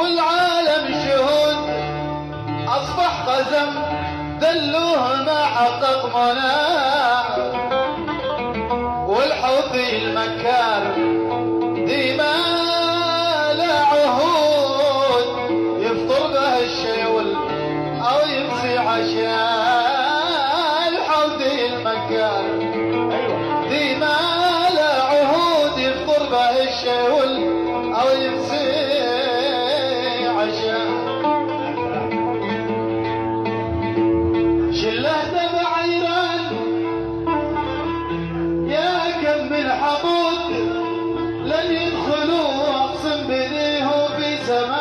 والعالم شهود أصبح قزم دلوه ما حقق مناه، والحوثي المكار ديما لا عهود يفطر به الشيول أو يمسي عشاء. الحوثي المكار ديما لا عهود يفطر به الشيول أو يمسي عشاء. شله تبع ايران يا كم من حقود لن يدخلوا اقسم بديه في سماء.